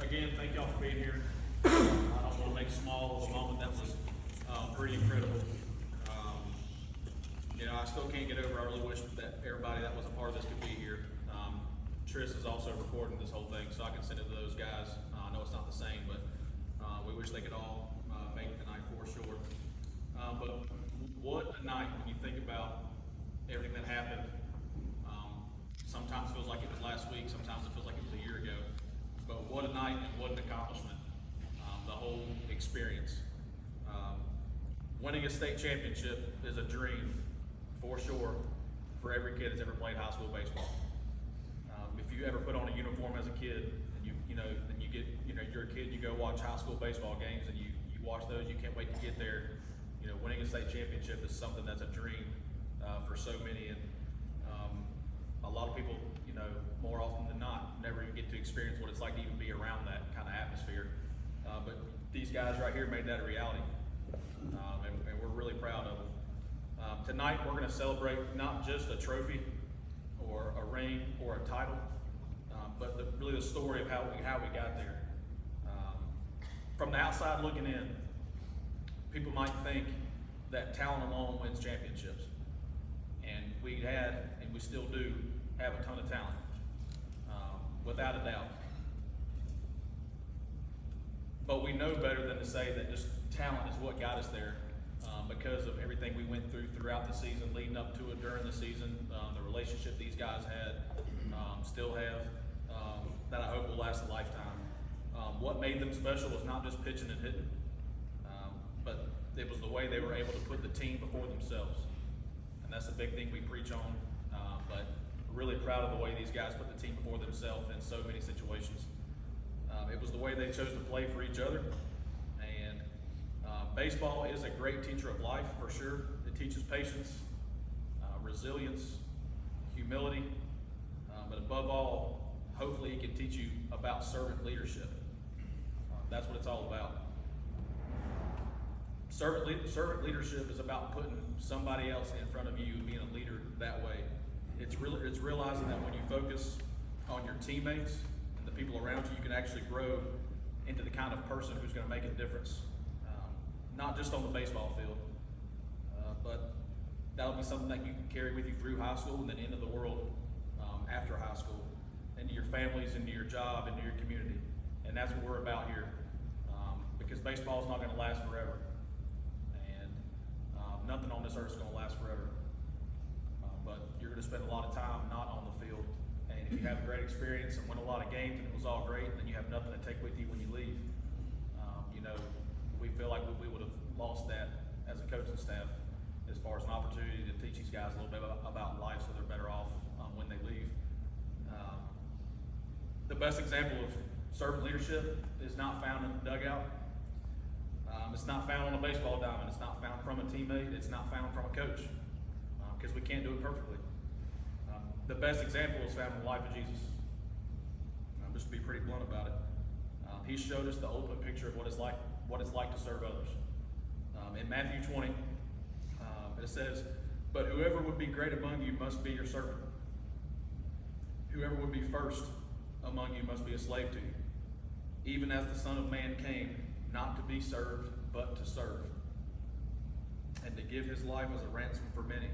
again, thank y'all for being here. I don't want to make small of a moment that was pretty incredible. I still can't get over. I really wish that everybody that was a part of this could be here. Tris is also recording this whole thing, so I can send it to those guys. I know it's not the same, but we wish they could all make it tonight for sure. But what a night when you think about everything that happened. Sometimes it feels like it was last week, sometimes it feels like it was a year ago. But what a night and what an accomplishment, the whole experience. Winning a state championship is a dream, for sure, for every kid that's ever played high school baseball. If you ever put on a uniform as a kid, and you're a kid, you go watch high school baseball games, and you watch those, you can't wait to get there. Winning a state championship is something that's a dream for so many, and a lot of people, more often than not, never even get to experience what it's like to even be around that kind of atmosphere. But these guys right here made that a reality, and we're really proud of them. Tonight, we're going to celebrate not just a trophy or a ring or a title, but really the story of how we got there. From the outside looking in, people might think that talent alone wins championships. And we had, and we still do, have a ton of talent, without a doubt. But we know better than to say that just talent is what got us there, because of everything we went through throughout the season, leading up to it, during the season, the relationship these guys had, still have, that I hope will last a lifetime. What made them special was not just pitching and hitting, but it was the way they were able to put the team before themselves. And that's a big thing we preach on, but we're really proud of the way these guys put the team before themselves in so many situations. It was the way they chose to play for each other, and baseball is a great teacher of life for sure. It teaches patience, resilience, humility, but above all, hopefully it can teach you about servant leadership. That's what it's all about. Servant leadership is about putting somebody else in front of you and being a leader that way. It's realizing that when you focus on your teammates and the people around you, you can actually grow into the kind of person who's going to make a difference, not just on the baseball field, but that'll be something that you can carry with you through high school and then into the world after high school, into your families, into your job, into your community. And that's what we're about here, because baseball is not going to last forever. Nothing on this earth is going to last forever, but you're going to spend a lot of time not on the field. And if you have a great experience and win a lot of games and it was all great, then you have nothing to take with you when you leave. We feel like we would have lost that as a coaching staff, as far as an opportunity to teach these guys a little bit about life, so they're better off when they leave. The best example of servant leadership is not found in the dugout. It's not found on a baseball diamond. It's not found from a teammate. It's not found from a coach, because we can't do it perfectly. The best example is found in the life of Jesus. Just to be pretty blunt about it, he showed us the ultimate picture of what it's like to serve others. In Matthew 20, it says, "But whoever would be great among you must be your servant. Whoever would be first among you must be a slave to you. Even as the Son of Man came, not to be served, but to serve, and to give his life as a ransom for many."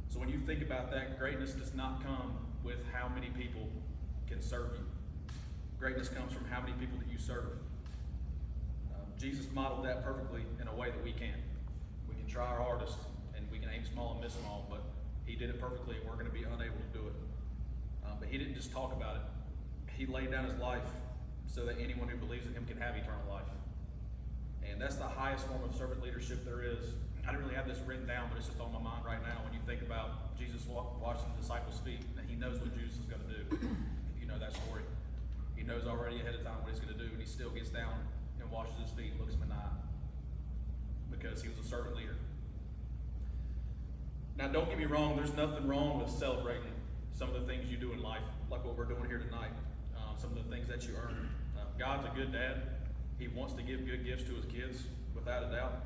So when you think about that, greatness does not come with how many people can serve you. Greatness comes from how many people that you serve. Jesus modeled that perfectly in a way that we can. We can try our hardest, and we can aim small and miss small, but he did it perfectly, and we're going to be unable to do it. But he didn't just talk about it. He laid down his life so that anyone who believes in him can have eternal life. And that's the highest form of servant leadership there is. I didn't really have this written down, but it's just on my mind right now when you think about Jesus washing the disciples' feet, and he knows what Jesus is going to do. If you know that story, he knows already ahead of time what he's going to do, and he still gets down and washes his feet and looks him in the eye, because he was a servant leader. Now, don't get me wrong, there's nothing wrong with celebrating some of the things you do in life, like what we're doing here tonight, some of the things that you earn. God's a good dad. He wants to give good gifts to his kids, without a doubt.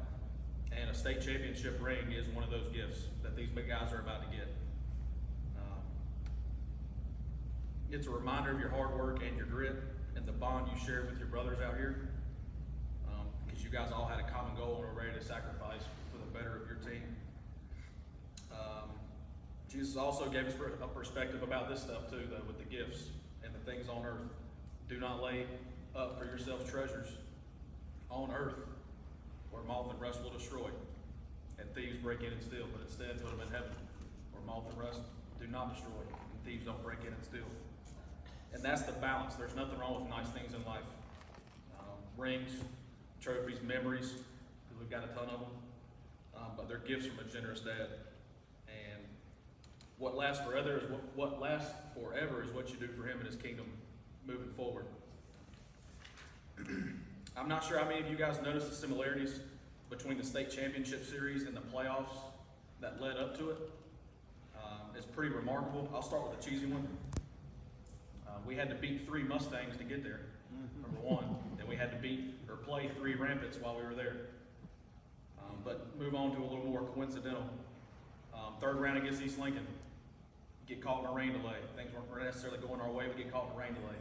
And a state championship ring is one of those gifts that these big guys are about to get. It's a reminder of your hard work and your grit and the bond you shared with your brothers out here, because you guys all had a common goal and were ready to sacrifice for the better of your team. Jesus also gave us a perspective about this stuff too, though, with the gifts and the things on earth. Do not lay up for yourselves treasures on earth, where moth and rust will destroy, and thieves break in and steal. But instead, put them in heaven, where moth and rust do not destroy, and thieves don't break in and steal. And that's the balance. There's nothing wrong with nice things in life. Rings, trophies, memories, because we've got a ton of them. But they're gifts from a generous dad. And what lasts forever is what lasts forever is what you do for him in his kingdom moving forward. I'm not sure how many of you guys noticed the similarities between the state championship series and the playoffs that led up to it. It's pretty remarkable. I'll start with the cheesy one. We had to beat 3 Mustangs to get there, number one. Then we had to beat or play 3 Rampants while we were there. But move on to a little more coincidental. 3rd round against East Lincoln. Get caught in a rain delay. Things weren't necessarily going our way, we get caught in a rain delay.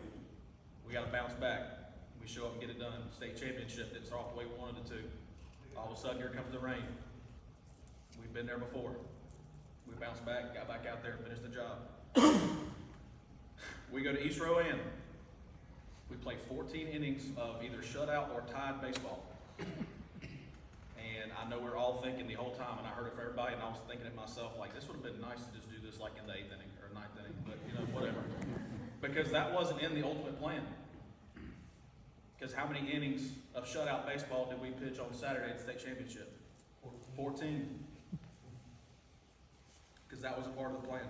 We got to bounce back. We show up and get it done. State championship didn't start off the way we wanted it to. All of a sudden, here comes the rain. We've been there before. We bounced back, got back out there, and finished the job. We go to East Rowan. We play 14 innings of either shutout or tied baseball. And I know we're all thinking the whole time, and I heard it from everybody, and I was thinking it myself, like, this would have been nice to just do this like in the 8th inning or 9th inning, but whatever. Because that wasn't in the ultimate plan. Because how many innings of shutout baseball did we pitch on Saturday at the state championship? 14. Because that was a part of the plan.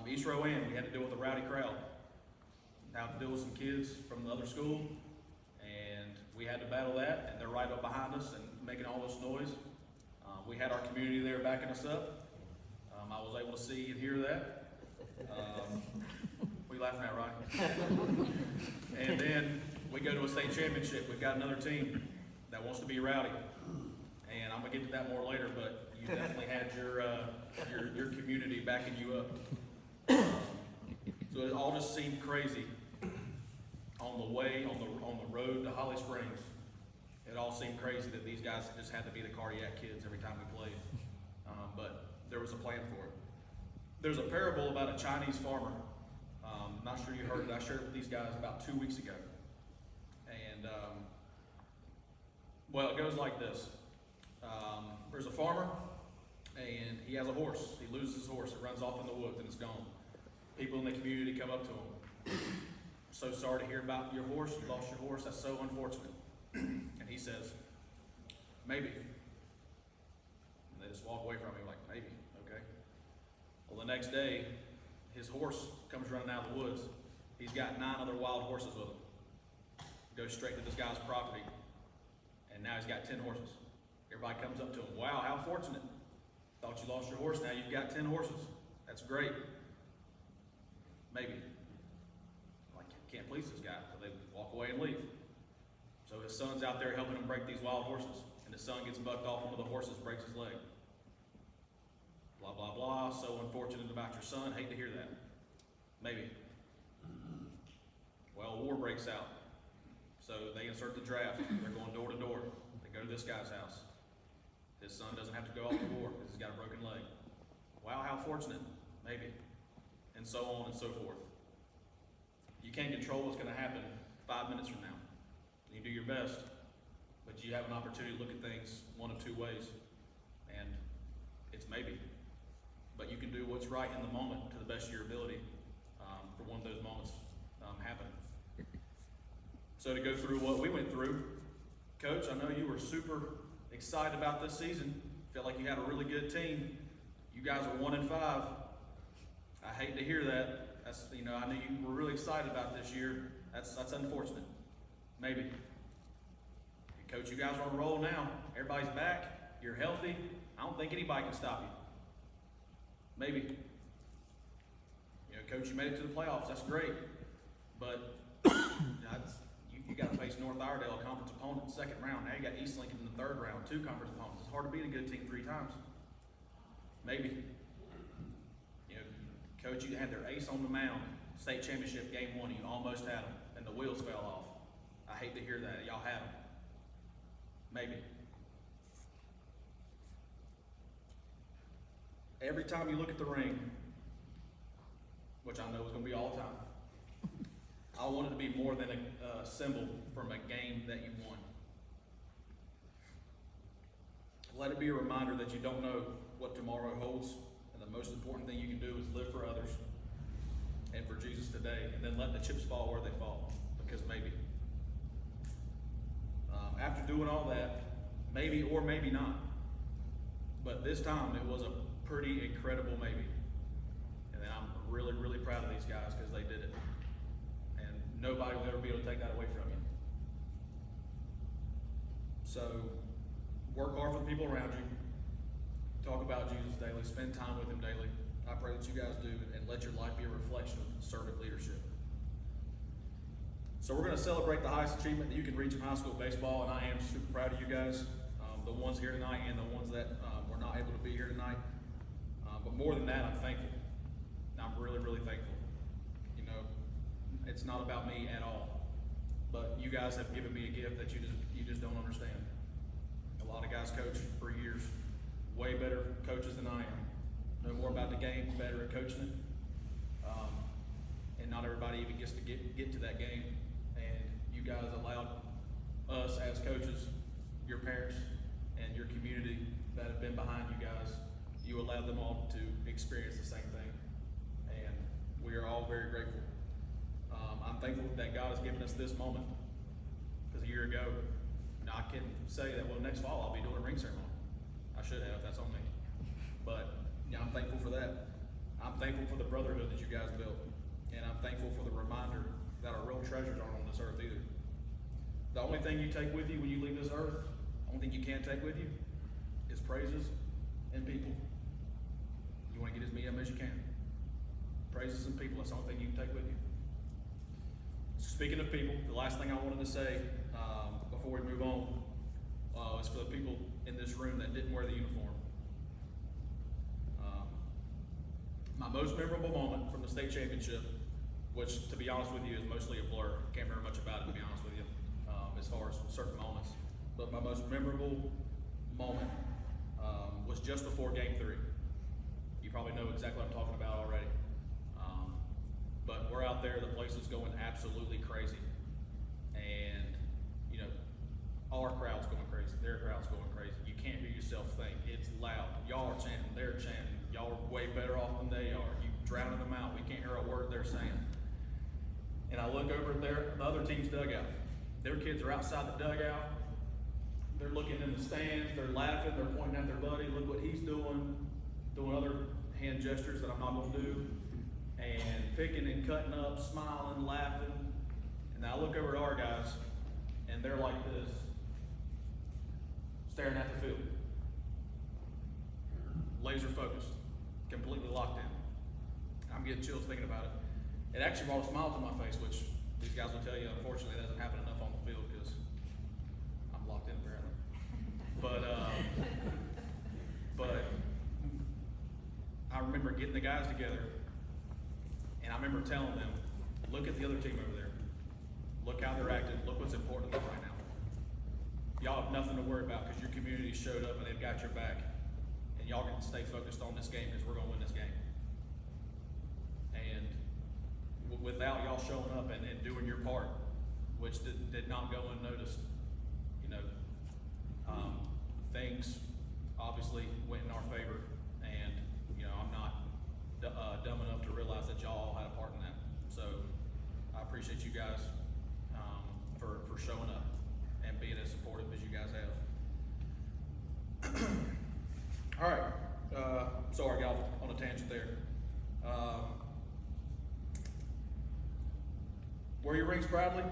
East Rowan, we had to deal with a rowdy crowd. Now to deal with some kids from the other school, and we had to battle that, and they're right up behind us and making all this noise. We had our community there backing us up. I was able to see and hear that. What are you laughing at, Ryan? And then we go to a state championship. We've got another team that wants to be rowdy, and I'm gonna get to that more later. But you definitely had your community backing you up. So it all just seemed crazy on the road to Holly Springs. It all seemed crazy that these guys just had to be the cardiac kids every time we played. But there was a plan for it. There's a parable about a Chinese farmer. Not sure you heard it. I shared it with these guys about 2 weeks ago. And well, it goes like this. There's a farmer, and he has a horse. He loses his horse. It runs off in the woods, and it's gone. People in the community come up to him. So sorry to hear about your horse. You lost your horse. That's so unfortunate. And he says, maybe. And they just walk away from him like, maybe, okay. Well, the next day, his horse comes running out of the woods. He's got 9 other wild horses with him. Goes straight to this guy's property. And now he's got 10 horses. Everybody comes up to him. Wow, how fortunate. Thought you lost your horse. Now you've got 10 horses. That's great. Maybe. Like, can't please this guy. So they walk away and leave. So his son's out there helping him break these wild horses. And his son gets bucked off one of the horses, breaks his leg. Blah, blah, blah. So unfortunate about your son. Hate to hear that. Maybe. Well, war breaks out. So they insert the draft. They're going door to door. They go to this guy's house. His son doesn't have to go off to war because he's got a broken leg. Wow, how fortunate. Maybe. And so on and so forth. You can't control what's going to happen 5 minutes from now. You do your best, but you have an opportunity to look at things one of 2 ways. And it's maybe. But you can do what's right in the moment to the best of your ability for one of those moments happening. So to go through what we went through, Coach, I know you were super excited about this season. Felt like you had a really good team. You guys are 1-5. I hate to hear that. That's, I know you were really excited about this year. That's unfortunate. Maybe. Coach, you guys are on a roll now. Everybody's back. You're healthy. I don't think anybody can stop you. Maybe. Coach, you made it to the playoffs. That's great. But you got to face North Iredale, a conference opponent, in the 2nd round. Now you got East Lincoln in the 3rd round, 2 conference opponents. It's hard to beat a good team 3 times. Maybe. Coach, you had their ace on the mound. State championship game 1. You almost had them. And the wheels fell off. I hate to hear that. Y'all had them. Maybe. Every time you look at the ring, which I know is going to be all the time, I want it to be more than a symbol from a game that you won. Let it be a reminder that you don't know what tomorrow holds, and the most important thing you can do is live for others and for Jesus today, and then let the chips fall where they fall, because maybe. After doing all that, maybe or maybe not, but this time it was a pretty incredible maybe. And I'm really, really proud of these guys because they did it. And nobody will ever be able to take that away from you. So, work hard for the people around you. Talk about Jesus daily. Spend time with him daily. I pray that you guys do, and let your life be a reflection of servant leadership. So we're going to celebrate the highest achievement that you can reach in high school baseball, and I am super proud of you guys, the ones here tonight and the ones that were not able to be here tonight. But more than that, I'm thankful. I'm really, really thankful. You know, it's not about me at all, but you guys have given me a gift that you just don't understand. A lot of guys coach for years, way better coaches than I am. Know more about the game, better at coaching it. And not everybody even gets to get to that game. And you guys allowed us as coaches, your parents, and your community that have been behind you guys, you allowed them all to experience the same thing. And we are all very grateful. I'm thankful that God has given us this moment. Because a year ago, I can say that, well, next fall I'll be doing a ring ceremony. I should have, that's on me. But yeah, I'm thankful for that. I'm thankful for the brotherhood that you guys built. And I'm thankful for the reminder that our real treasures aren't on this earth either. The only thing you take with you when you leave this earth, the only thing you can take with you is praises and people. You want to get as many of them as you can. Praises and people, that's the only thing you can take with you. Speaking of people, the last thing I wanted to say before we move on is for the people in this room that didn't wear the uniform. My most memorable moment from the state championship, which to be honest with you is mostly a blur. Can't remember much about it, to be honest with you, as far as certain moments. But my most memorable moment was just before Game 3. You probably know exactly what I'm talking about already. But we're out there, the place is going absolutely crazy. And, you know, our crowd's going crazy, their crowd's going crazy. You can't hear yourself think. It's loud. Y'all are chanting, they're chanting. Y'all are way better off than they are. You drowning them out. We can't hear a word they're saying. And I look over at the other team's dugout. Their kids are outside the dugout. They're looking in the stands. They're laughing. They're pointing at their buddy. Look what he's doing other hand gestures that I'm not going to do. And picking and cutting up, smiling, laughing. And I look over at our guys, and they're like this, staring at the field. Laser focused, completely locked in. I'm getting chills thinking about it. It actually brought a smile to my face, which these guys will tell you, unfortunately, that doesn't happen enough on the field because I'm locked in apparently. But I remember getting the guys together, and I remember telling them, look at the other team over there. Look how they're acting. Look what's important to them right now. Y'all have nothing to worry about because your community showed up and they've got your back. And y'all can stay focused on this game because we're going to win this game. And without y'all showing up and doing your part, which did not go unnoticed, you know, things obviously went in our favor. And, you know, I'm not dumb enough to realize that y'all all had a part in that. So I appreciate you guys for showing up and being as supportive as you guys have. All right, sorry, I got on a tangent there. Wear your rings proudly,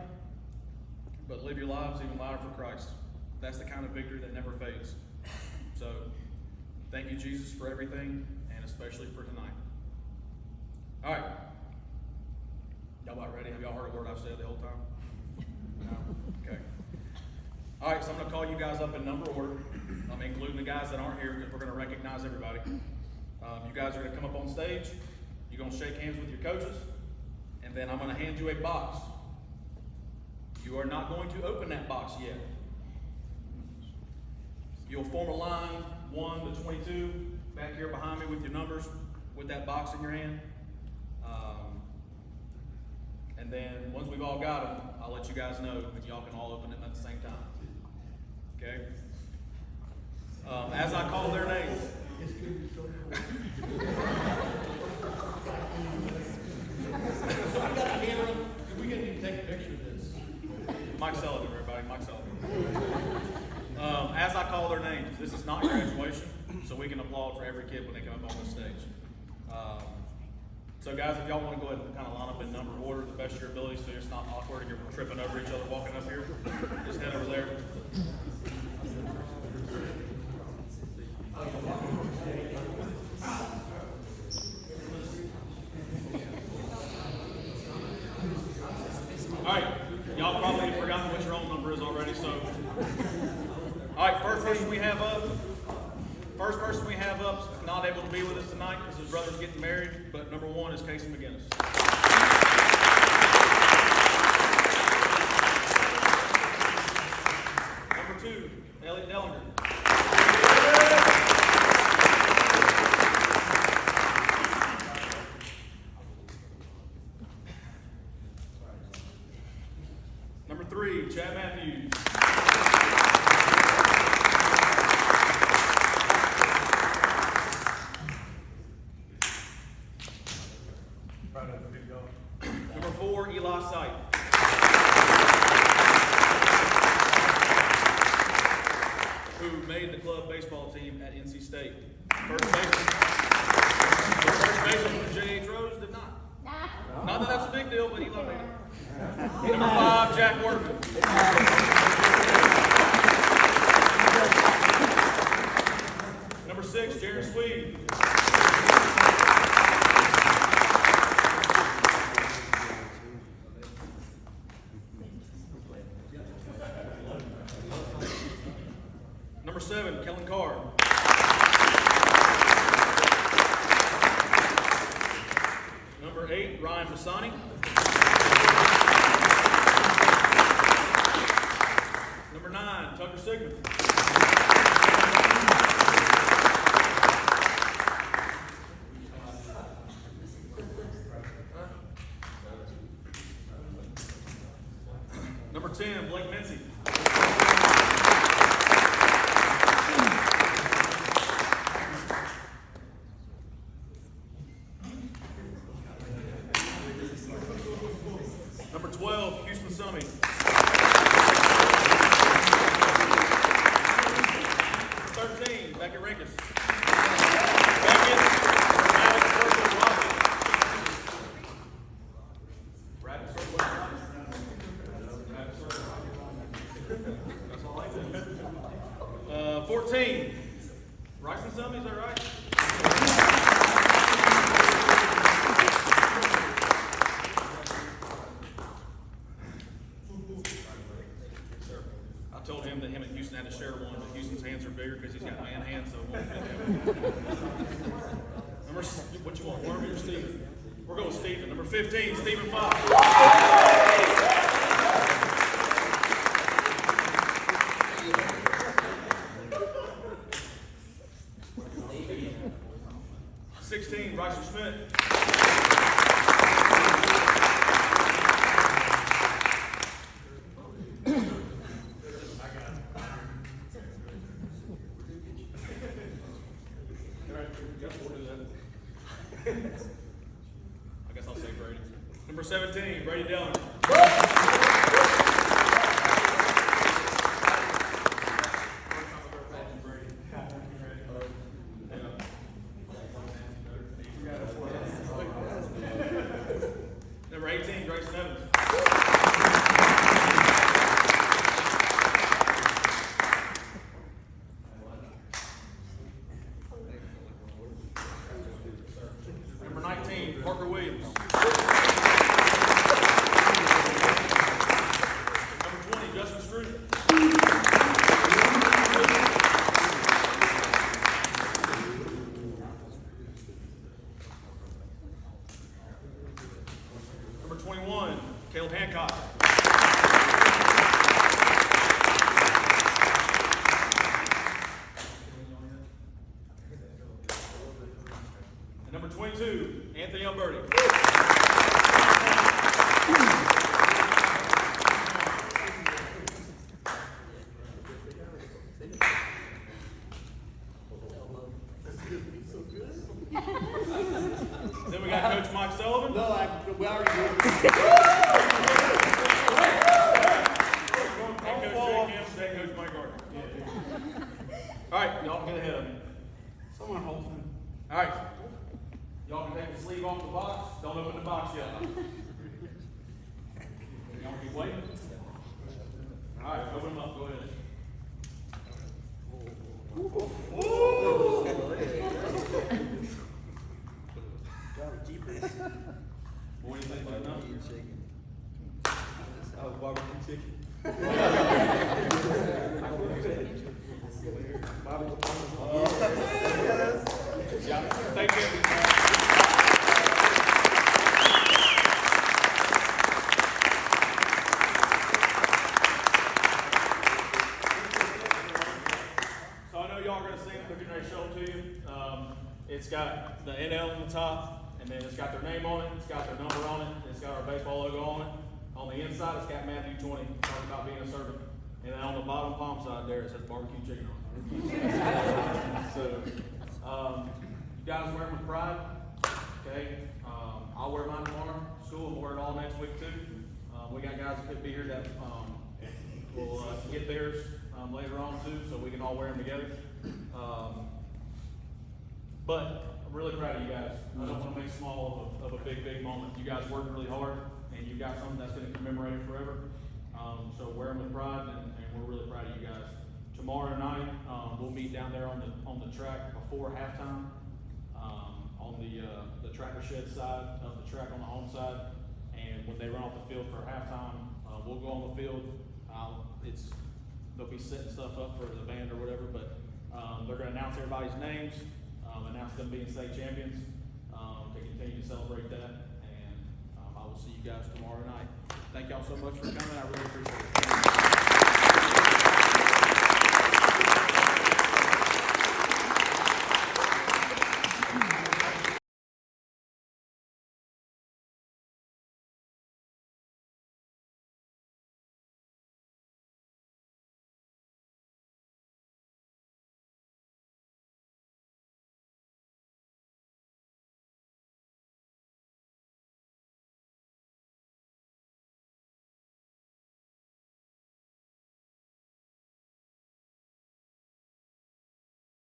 but live your lives even louder for Christ. That's the kind of victory that never fades. So, thank you, Jesus, for everything, and especially for tonight. All right. Y'all about ready? Have y'all heard a word I've said the whole time? No? Okay. All right, so I'm going to call you guys up in number order. I'm including the guys that aren't here because we're going to recognize everybody. You guys are going to come up on stage. You're going to shake hands with your coaches. And then I'm going to hand you a box. You are not going to open that box yet. You'll form a line 1 to 22 back here behind me with your numbers, with that box in your hand. And then once we've all got them, I'll let you guys know, and y'all can all open them at the same time. Okay? As I call their names. So I got a camera. We can take a picture of this. Mike Sullivan, everybody. Mike Sullivan. As I call their names, this is not graduation, so we can applaud for every kid when they come up on the stage. So guys, if y'all want to go ahead and kind of line up in number order, the best of your ability, so it's not awkward and you're tripping over each other walking up here, just head over there. All right, y'all probably have forgotten what your own number is already, so. All right, first person we have up, not able to be with us tonight because his brother's getting married, but number 1 is Casey McGinnis. Number 2, Elliot Dellinger. Number 3, Chad Matthews. Number 4, Eli Sight. Who made the club baseball team at NC State. First baseman for J.H. Rose did not. Not that that's a big deal, but Eli made it. Number 5, Jack Workman. Number 6, Jaron Swede. Number 7, Kellen Carr. Number 8, Ryan Bassani. Number 9, Tucker Sigmund. Number 10, Blake Mincy. Number 12, Houston Summey. 13, Beckett Rinkus. Beckett, Rabbit Circle Rocket. Rabbit Circle Rocket. Rabbit Circle Rocket. That's all I did. 14, Bryson Summey, is that right? I told him that him and Houston had to share one, but Houston's hands are bigger because he's got man hands, so it won't fit him. Number, what you want, Wormy or Steven? We're going with Steven. Number 15, Stephen Fox. 16, Bryson Schmidt. I guess I'll say Brady. Number 17, Brady Dillon. Number 18, Grayson Evans. Number 19, Parker Williams. ready? All right, open them up, go ahead. What do you think about that? Barbecue chicken. Yeah, thank you. So I know y'all are gonna see it, we're getting ready to show it to you. It's got the NL on the top, and then it's got their name on it, it's got their number on it, it's got our baseball logo on it. On the inside, it's got Matthew 20, talking about being a servant. And then on the bottom palm side there, it says barbecue chicken on it. So, you guys wear them with pride, okay? I'll wear mine tomorrow, school, we'll wear it all next week too. We got guys that could be here that, will, get theirs, later on too, so we can all wear them together. But I'm really proud of you guys. I don't want to make small of a big, big moment. You guys worked really hard, and you got something that's going to commemorate it forever. So wear them with pride, and we're really proud of you guys. Tomorrow night, we'll meet down there on the track before halftime, on the tractor shed side of the track on the home side. And when they run off the field for halftime, we'll go on the field. They'll be setting stuff up for the band or whatever, but they're going to announce everybody's names, announce them being state champions, to continue to celebrate that. And I will see you guys tomorrow night. Thank y'all so much for coming. I really appreciate it.